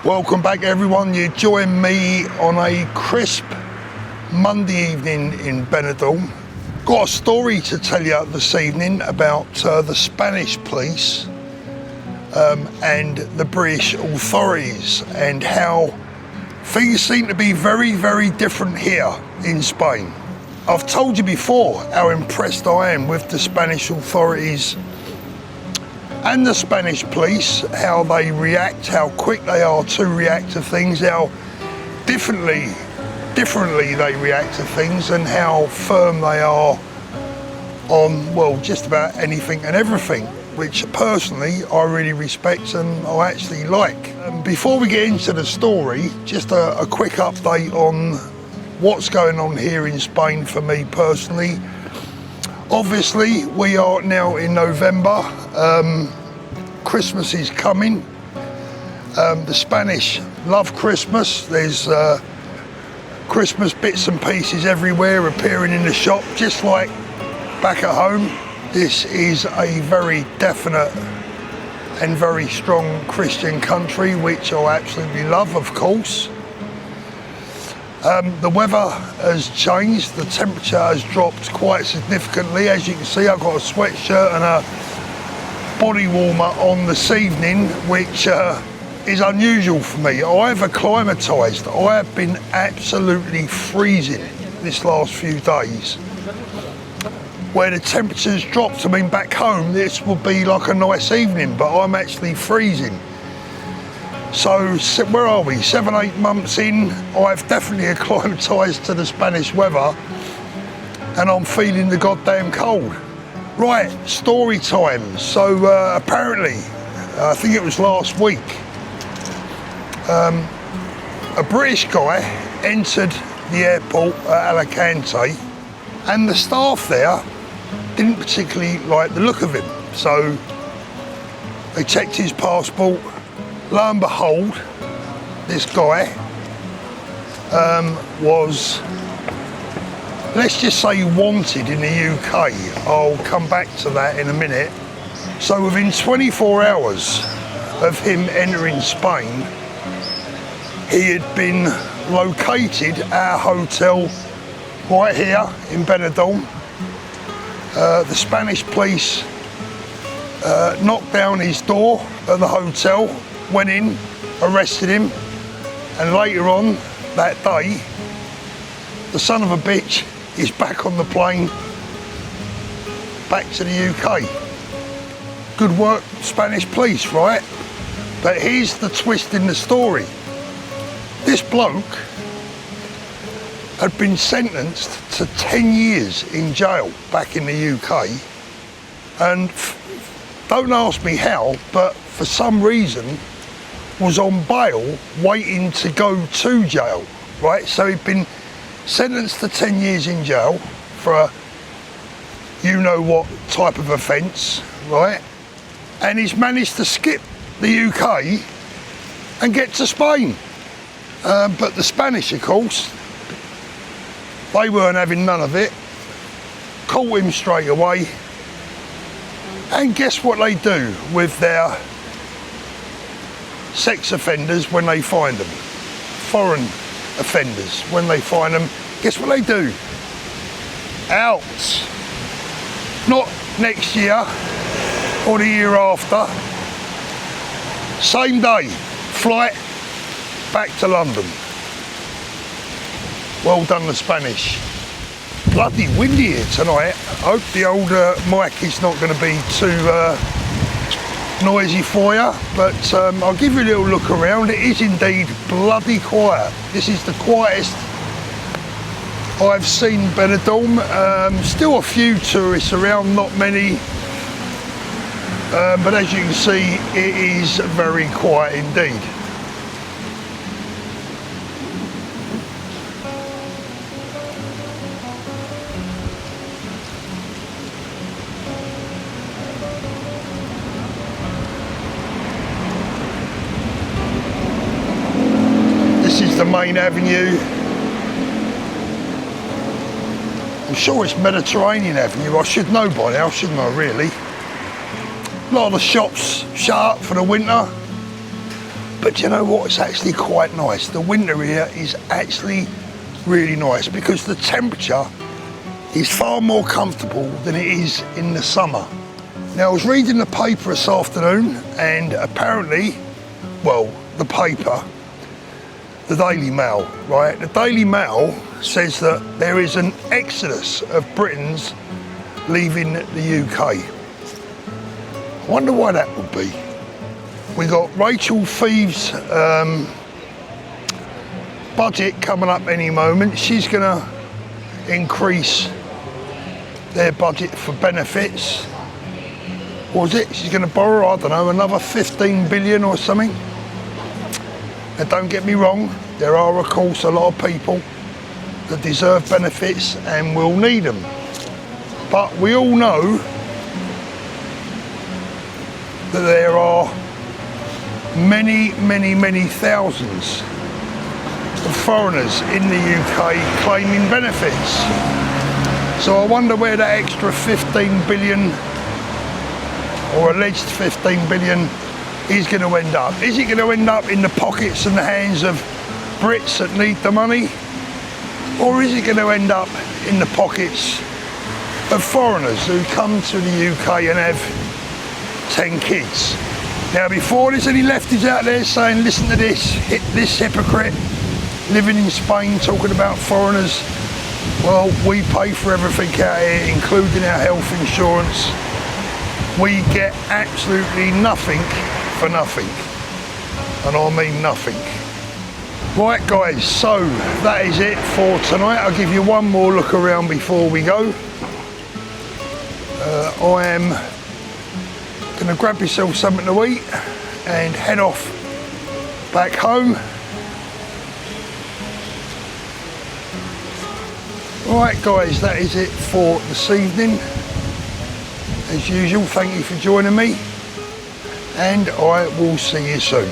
Welcome back everyone, you join me on a crisp Monday evening in Benidorm. Got a story to tell you this evening about the Spanish police and the British authorities and how things seem to be very, very different here in Spain. I've told you before how impressed I am with the Spanish authorities and the Spanish police, how they react, how quick they are to react to things, how differently they react to things, and how firm they are on, well, just about anything and everything, which personally I really respect and I actually like. Before we get into the story, just a quick update on what's going on here in Spain for me personally. Obviously, we are now in November. Christmas is coming. The Spanish love Christmas. There's Christmas bits and pieces everywhere appearing in the shop, just like back at home. This is a very definite and very strong Christian country, which I absolutely love, of course. The weather has changed, the temperature has dropped quite significantly. As you can see, I've got a sweatshirt and a body warmer on this evening, which is unusual for me. I've acclimatised. I have been absolutely freezing this last few days, where the temperature's dropped. I mean, back home, this would be like a nice evening, but I'm actually freezing. So where are we? 7-8 months in, I've definitely acclimatised to the Spanish weather and I'm feeling the goddamn cold. Right, story time. So apparently, I think it was last week, a British guy entered the airport at Alicante and the staff there didn't particularly like the look of him. So they checked his passport. Lo and behold, this guy was, let's just say, wanted in the UK. I'll come back to that in a minute. So within 24 hours of him entering Spain, he had been located at a hotel right here in Benidorm. The Spanish police knocked down his door at the hotel, went in, arrested him, and later on that day, the son of a bitch is back on the plane, back to the UK. Good work, Spanish police, right? But here's the twist in the story. This bloke had been sentenced to 10 years in jail back in the UK, and don't ask me how, but for some reason was on bail waiting to go to jail, right? So he'd been sentenced to 10 years in jail for a you know what type of offence, right? And he's managed to skip the UK and get to Spain. But the Spanish, of course, they weren't having none of it. Caught him straight away. And guess what they do with their sex offenders when they find them? Foreign offenders, when they find them, guess what they do? Out. Not next year or the year after. Same day, flight back to London. Well done, the Spanish. Bloody windy here tonight. I hope the old mic is not going to be too noisy for you, but I'll give you a little look around. It is indeed bloody quiet. This is the quietest I've seen Benidorm. Still a few tourists around, not many, but as you can see, it is very quiet indeed. This is the main avenue. I'm sure it's Mediterranean Avenue. I should know by now, shouldn't I, really? A lot of the shops shut up for the winter. But you know what, it's actually quite nice. The winter here is actually really nice because the temperature is far more comfortable than it is in the summer. Now I was reading the paper this afternoon and apparently, well, the paper, the Daily Mail, right? The Daily Mail says that there is an exodus of Britons leaving the UK. I wonder why that would be. We got Rachel Thieves' budget coming up any moment. She's gonna increase their budget for benefits. What was it? She's gonna borrow, I don't know, another 15 billion or something. Now don't get me wrong, there are of course a lot of people that deserve benefits and will need them. But we all know that there are many thousands of foreigners in the UK claiming benefits. So I wonder where that extra 15 billion or alleged 15 billion is going to end up. Is it going to end up in the pockets and the hands of Brits that need the money? Or is it going to end up in the pockets of foreigners who come to the UK and have 10 kids? Now before there's any lefties out there saying, listen to this hypocrite living in Spain talking about foreigners, well, we pay for everything out here, including our health insurance. We get absolutely nothing for nothing, and I mean nothing. Right guys, so that is it for tonight. I'll give you one more look around before we go. I am going to grab yourself something to eat and head off back home. Right guys, that is it for this evening. As usual, thank you for joining me and I will see you soon.